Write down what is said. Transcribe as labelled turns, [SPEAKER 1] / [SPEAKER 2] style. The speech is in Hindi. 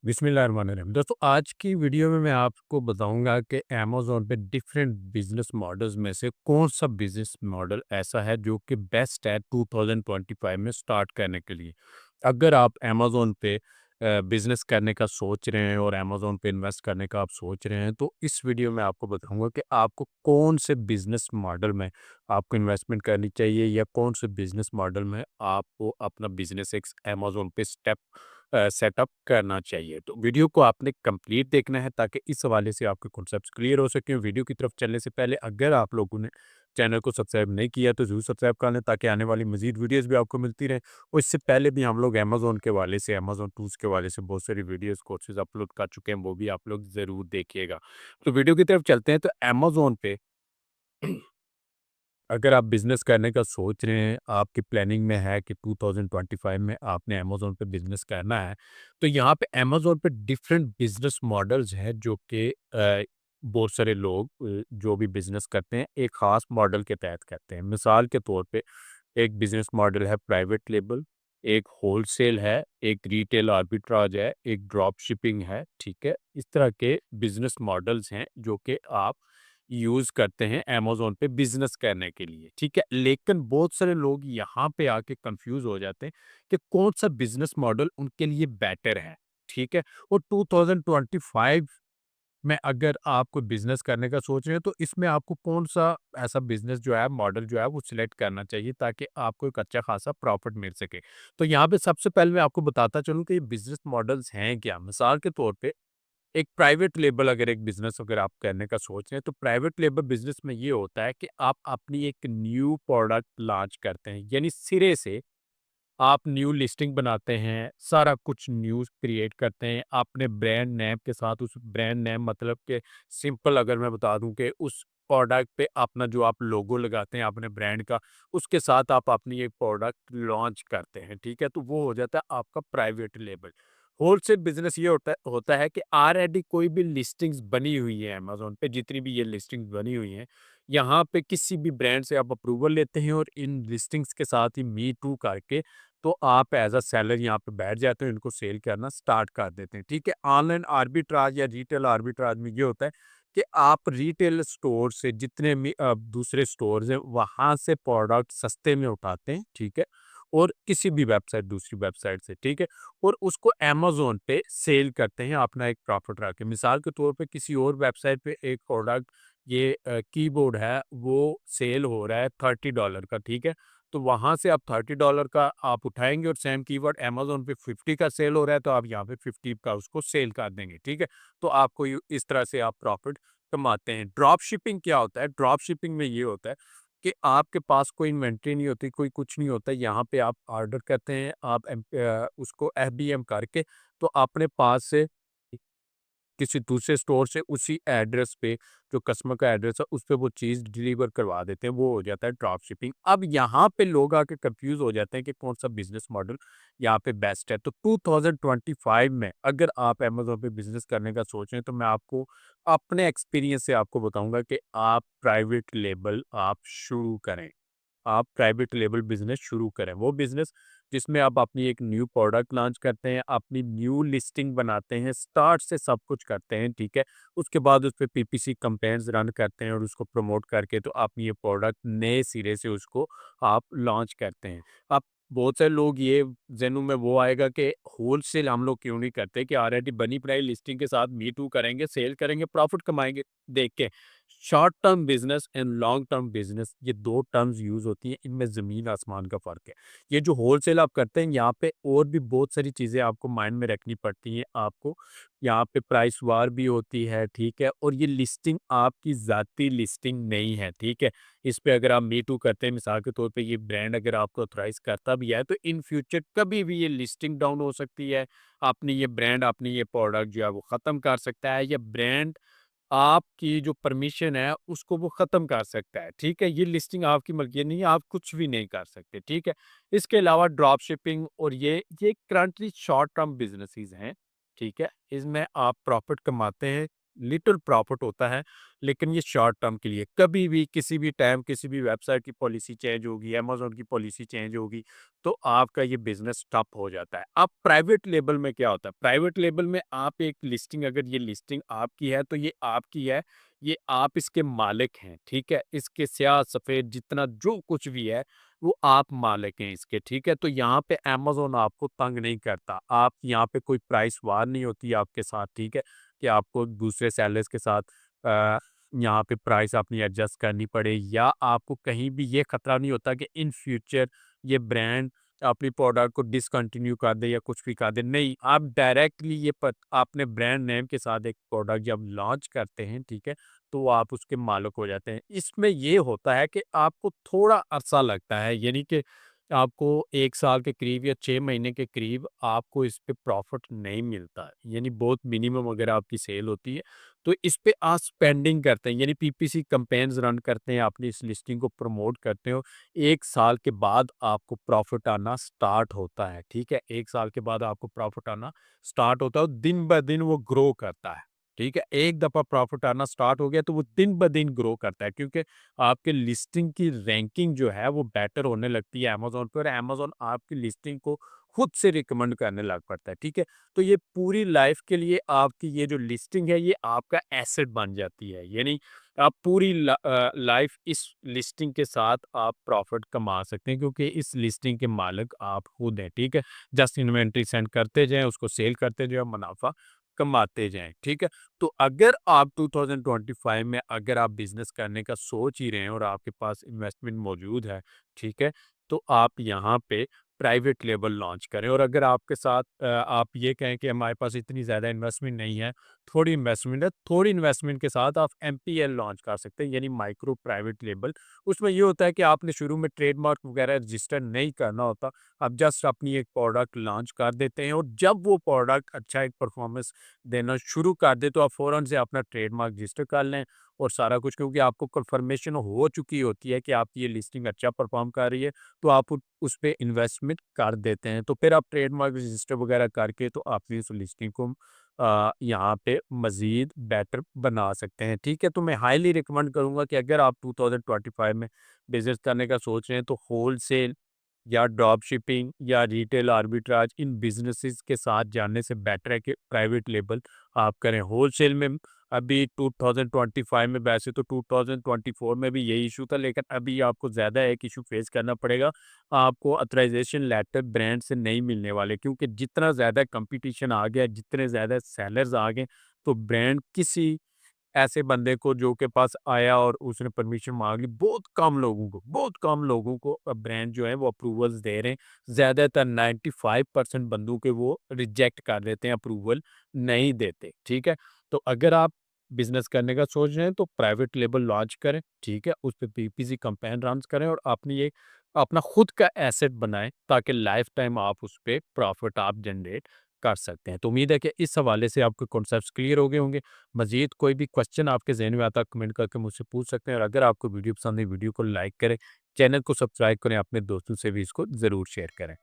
[SPEAKER 1] बिस्मिल्लाहिर्रहमानिर्रहीम। दोस्तों आज की वीडियो में मैं आपको बताऊंगा कि अमेज़न पे डिफरेंट बिजनेस मॉडल्स में से कौन सा बिजनेस मॉडल ऐसा है जो कि बेस्ट है 2025 में स्टार्ट करने के लिए। अगर आप अमेज़न पे बिजनेस करने का सोच रहे हैं और अमेज़न पे इन्वेस्ट करने का आप सोच रहे हैं तो इस वीडियो में आपको बताऊंगा कि आपको कौन से बिजनेस मॉडल में आपको इन्वेस्टमेंट करनी चाहिए या कौन से बिजनेस मॉडल में आपको अपना बिजनेस एक अमेज़न पे सेटअप करना चाहिए। तो वीडियो को आपने कंप्लीट देखना है ताकि इस हवाले से आपके कॉन्सेप्ट्स क्लियर हो सकें। वीडियो की तरफ चलने से पहले अगर आप लोगों ने चैनल को सब्सक्राइब नहीं किया तो ज़रूर सब्सक्राइब कर लें ताकि आने वाली मज़ीद वीडियोज़ भी आपको मिलती रहें। और इससे पहले भी हम लोग अमेज़न के हवाले से, अमेज़न टूल्स के हवाले से बहुत सारी वीडियोज़, कोर्सेज़ अपलोड कर चुके हैं, वो भी आप लोग ज़रूर देखिएगा। तो वीडियो की तरफ चलते हैं। तो अमेज़न पे अगर आप बिज़नेस करने का सोच रहे हैं, आपकी प्लानिंग में है कि 2025 में आपने अमेज़न पे बिज़नेस करना है, तो यहाँ पे अमेज़न पे डिफरेंट बिज़नेस मॉडल्स हैं जो कि बहुत सारे लोग जो भी बिज़नेस करते हैं, एक ख़ास मॉडल के तहत करते हैं। मिसाल के तौर पे एक बिज़नेस मॉडल है प्राइवेट लेबल, एक होलसेल है, एक रिटेल आर्बिट्राज है, एक ड्रॉप शिपिंग है, ठीक है? इस तरह के बिज़नेस मॉडल्स हैं जो कि आप यूज़ करते हैं अमेज़न पे बिज़नेस करने के लिए, ठीक है? लेकिन बहुत सारे लोग यहाँ पे आके कन्फ्यूज़ हो जाते हैं कि कौन-सा बिज़नेस मॉडल उनके लिए बेटर है, ठीक है? और 2025 में अगर आप कोई बिज़नेस करने का सोच रहे हैं, तो इसमें आपको कौन-सा ऐसा बिज़नेस जो है, मॉडल जो है, वो सिलेक्ट करना चाहिए ताकि आपको एक अच्छा खासा प्रॉफ़िट मिल सके। तो यहाँ पे सबसे पहले मैं आपको बताता चलूँ कि ये बिज़नेस मॉडल्स हैं क्या? मिसाल के तौर पे एक प्राइवेट लेबल अगर एक बिज़नेस अगर आप करने का सोच रहे हैं, तो प्राइवेट लेबल बिज़नेस में ये होता है कि आप अपनी एक न्यू प्रोडक्ट लॉन्च करते हैं। यानी सिरे से आप न्यू लिस्टिंग बनाते हैं, सारा कुछ न्यूज़ क्रिएट करते हैं, अपने ब्रांड नेम के साथ उस ब्रांड नेम मतलब कि सिंपल अगर मैं बता दूँ कि उस प्रोडक्ट पे अपना जो आप लोगो लगाते हैं अपने ब्रांड का, उसके साथ आप अपनी एक प्रोडक्ट लॉन्च करते हैं, ठीक है? तो वो हो जाता है आपका प्राइवेट लेबल। होलसेल बिज़नेस ये होता है कि ऑलरेडी कोई भी लिस्टिंग्स बनी हुई है अमेज़न पे, जितनी भी ये लिस्टिंग्स बनी हुई हैं, यहाँ पे किसी भी ब्रांड से आप अप्रूवल लेते हैं और इन लिस्टिंग्स के साथ ही मी टू करके तो आप एज़ अ सेलर यहाँ पे बैठ जाते हो, इनको सेल करना स्टार्ट कर देते हैं, ठीक है? ऑनलाइन आर्बिट्राज या रिटेल आर्बिट्राज में ये होता है कि आप रिटेल स्टोर से जितने भी दूसरे स्टोर्स हैं, वहाँ से प्रोडक्ट सस्ते में उठाते हैं, ठीक है? और किसी भी वेबसाइट दूसरी वेबसाइट से, ठीक है? और उसको अमेज़न पे सेल करते हैं अपना एक प्रॉफ़िट रख के। मिसाल के तौर पे किसी और वेबसाइट पे एक प्रोडक्ट ये कीबोर्ड है, वो सेल हो रहा है $30 का, ठीक है? तो वहाँ से आप $30 का आप उठाएँगे और सेम कीवर्ड अमेज़न पे 50 का सेल हो रहा है, तो आप यहाँ पे 50 का उसको सेल कर देंगे, ठीक है? तो आपको यू इस तरह से आप प्रॉफ़िट कमाते हैं। ड्रॉप शिपिंग क्या होता है? ड्रॉप शिपिंग में ये होता है कि आपके पास कोई इन्वेंटरी नहीं होती, कोई कुछ नहीं होता, यहाँ पे आप ऑर्डर करते हैं, आप उसको एफबीएम करके तो अपने पास से किसी दूसरे स्टोर से उसी एड्रेस पे जो कस्टमर का एड्रेस है उस पे वो चीज़ डिलीवर करवा देते हैं, वो हो जाता है ड्रॉप शिपिंग। अब यहाँ पे लोग आके कंफ्यूज हो जाते हैं कि कौन सा बिजनेस मॉडल यहाँ पे बेस्ट है। तो 2025 में अगर आप अमेज़न पे बिजनेस करने का सोच रहे हैं तो मैं आपको अपने एक्सपीरियंस से आपको बताऊंगा कि आप प्राइवेट लेबल आप शुरू करें। आप प्राइवेट लेबल बिज़नेस शुरू करें। वो बिज़नेस जिसमें आप अपनी एक न्यू प्रोडक्ट लॉन्च करते हैं, अपनी न्यू लिस्टिंग बनाते हैं, स्टार्ट से सब कुछ करते हैं, ठीक है? उसके बाद उस पे पीपीसी कैम्पेन्स रन करते हैं और उसको प्रमोट करके तो आप ये प्रोडक्ट नए सिरे से उसको आप लॉन्च करते हैं। अब बहुत सारे लोग ये ज़हनों में वो आएगा कि होलसेल हम लोग क्यों नहीं करते कि ऑलरेडी बनी बनाई लिस्टिंग के साथ मी टू करेंगे, सेल करेंगे, प्रॉफिट कमाएँगे। देख के short term business and long term business ये 2 टर्म्स यूज़ होती हैं, इनमें ज़मीन आसमान का फ़र्क है। ये जो होलसेल आप करते हैं यहाँ पे और भी बहुत सारी चीज़ें आपको माइंड में रखनी पड़ती हैं आपको। यहाँ पे प्राइस वार भी होती है, ठीक है? और ये लिस्टिंग आपकी ज़ाती लिस्टिंग नहीं है, ठीक है? इस पे अगर आप मी टू करते हैं मिसाल के तौर पे ये ब्रांड अगर आपको ऑथराइज़ करता भी है तो इन फ्यूचर कभी भी ये लिस्टिंग डाउन हो सकती है। आपने ये ब्रांड अपनी ये प्रोडक्ट जो है वो ख़त्म कर सकता है या ब्रांड आपकी जो परमिशन है उसको वो ख़त्म कर सकता है, ठीक है? ये लिस्टिंग आपकी मलकियत नहीं है, आप कुछ भी नहीं कर सकते, ठीक है? इसके अलावा ड्रॉप शिपिंग और ये करंटली शॉर्ट टर्म बिज़नेसेस हैं, ठीक है? इसमें आप प्रॉफ़िट कमाते हैं लिटिल प्रॉफिट होता है, लेकिन ये शॉर्ट टर्म के लिए। कभी भी, किसी भी टाइम, किसी भी वेबसाइट की पॉलिसी चेंज होगी, अमेज़न की पॉलिसी चेंज होगी, तो आपका ये बिज़नेस ठप हो जाता है। अब प्राइवेट लेबल में क्या होता है? प्राइवेट लेबल में आप एक लिस्टिंग, अगर ये लिस्टिंग आपकी है, तो ये आपकी है, ये आप इसके मालिक हैं, ठीक है? इसके स्याह-सफ़ेद जितना जो कुछ भी है, वो आप मालिक हैं इसके, ठीक है? तो यहाँ पे अमेज़न आपको तंग नहीं करता। आप यहाँ पे कोई प्राइस वार नहीं होती आपके साथ, ठीक है? कि आपको दूसरे सेलर्स के साथ अ, यहाँ पे प्राइस अपनी एडजस्ट करनी पड़े, या आपको कहीं भी ये खतरा नहीं होता कि इन फ्यूचर ये ब्रांड अपनी प्रोडक्ट को डिसकंटिन्यू कर दे या कुछ भी कर दे। नहीं, आप डायरेक्टली ये अपने ब्रांड नेम के साथ एक प्रोडक्ट जब लॉन्च करते हैं, ठीक है, तो आप उसके मालिक हो जाते हैं। इसमें ये होता है कि आपको थोड़ा अरसा लगता है, यानी कि आपको 1 साल के करीब या 6 महीने के करीब आपको इस पे प्रॉफ़िट नहीं मिलता है। यानी बहुत मिनिमम अगर आपकी सेल होती है, तो इस पे आप स्पेंडिंग करते हैं, यानी पीपीसी कैम्पेन्स रन करते हैं, अपनी इस लिस्टिंग को प्रमोट करते हो। 1 साल के बाद आपको प्रॉफ़िट आना स्टार्ट होता है, ठीक है? 1 साल के बाद आपको प्रॉफ़िट आना स्टार्ट होता है और दिन-ब-दिन वो ग्रो करता है, ठीक है? एक दफ़ा प्रॉफ़िट आना स्टार्ट हो गया, तो वो दिन-ब-दिन ग्रो करता है, क्योंकि आपके लिस्टिंग की रैंकिंग जो है वो बेटर होने लगती है अमेज़न पे, और अमेज़न आपकी लिस्टिंग को खुद से रिकमेंड करने लग पड़ता है, ठीक है? तो ये पूरी लाइफ़ के लिए आपकी ये जो लिस्टिंग है, ये आपका एसेट बन जाती है। यानी आप पूरी लाइफ़ इस लिस्टिंग के साथ आप प्रॉफ़िट कमा सकते हैं, क्योंकि इस लिस्टिंग के मालिक आप खुद हैं, ठीक है? जस्ट इन्वेंटरी सेंड करते जाएँ, उसको सेल करते जाएँ, मुनाफ़ा कमाते जाएँ, ठीक है? तो अगर आप 2025 में अगर आप बिज़नेस करने का सोच ही रहे हैं और आपके पास इन्वेस्टमेंट मौजूद है, ठीक है? तो आप यहाँ पे प्राइवेट लेबल लॉन्च करें, और अगर आपके साथ आप ये कहें कि हमारे पास इतनी ज़्यादा इन्वेस्टमेंट नहीं है, थोड़ी इन्वेस्टमेंट है, थोड़ी इन्वेस्टमेंट के साथ आप एमपीएल लॉन्च कर सकते हैं, यानी माइक्रो प्राइवेट लेबल। उसमें ये होता है कि आपने शुरू में ट्रेडमार्क वगैरह रजिस्टर नहीं करना होता। आप जस्ट अपनी एक प्रोडक्ट लॉन्च कर देते हैं, और जब वो प्रोडक्ट अच्छा एक परफॉर्मेंस देना शुरू कर दे, तो आप फ़ौरन से अपना ट्रेडमार्क रजिस्टर कर लें और सारा कुछ, क्योंकि आपको कन्फर्मेशन हो चुकी होती है कि आपकी ये लिस्टिंग अच्छा परफ़ॉर्म कर रही है, तो आप उस पे इन्वेस्टमेंट कर देते हैं। तो फिर आप ट्रेडमार्क रजिस्टर वगैरह करके तो अपनी उस लिस्टिंग को यहाँ पे मज़ीद बेटर बना सकते हैं, ठीक है? तो मैं हाइली रिकमेंड करूँगा कि अगर आप 2025 में बिज़नेस करने का सोच रहे हैं, तो होलसेल या ड्रॉप शिपिंग या रिटेल आर्बिट्राज, इन बिज़नेसेस के साथ जाने से बेटर है कि प्राइवेट लेबल आप करें। होलसेल में अभी 2025 में, वैसे तो 2024 में भी यही इशू था, लेकिन अभी आपको ज़्यादा एक इशू फेस करना पड़ेगा। आपको ऑथराइज़ेशन लेटर ब्रांड से नहीं मिलने वाले, क्योंकि जितना ज़्यादा कंपटीशन आ गया, जितने ज़्यादा सेलर्स आ गए, तो ब्रांड किसी ऐसे बंदे को जो के पास आया और उसने परमिशन माँग ली, बहुत कम लोगों को ब्रांड जो है वो अप्रूवल्स दे रहे हैं। ज़्यादातर 95% बंदों के वो रिजेक्ट कर देते हैं, अप्रूवल नहीं देते, ठीक है? तो अगर आप बिज़नेस करने का सोच रहे हैं, तो प्राइवेट लेबल लॉन्च करें, ठीक है? उस पे पीपीसी कैम्पेन रन करें और अपनी एक अपना खुद का एसेट बनाएँ, ताकि लाइफ़ टाइम आप उस पे प्रॉफ़िट आप जनरेट कर सकते हैं। तो उम्मीद है कि इस हवाले से आपके कॉन्सेप्ट्स क्लियर हो गए होंगे। मज़ीद कोई भी क्वेश्चन आपके ज़हन में आता है, कमेंट करके मुझसे पूछ सकते हैं, और अगर आपको वीडियो पसंद है, वीडियो को लाइक करें, चैनल को सब्सक्राइब करें, अपने दोस्तों से भी इसको ज़रूर शेयर करें।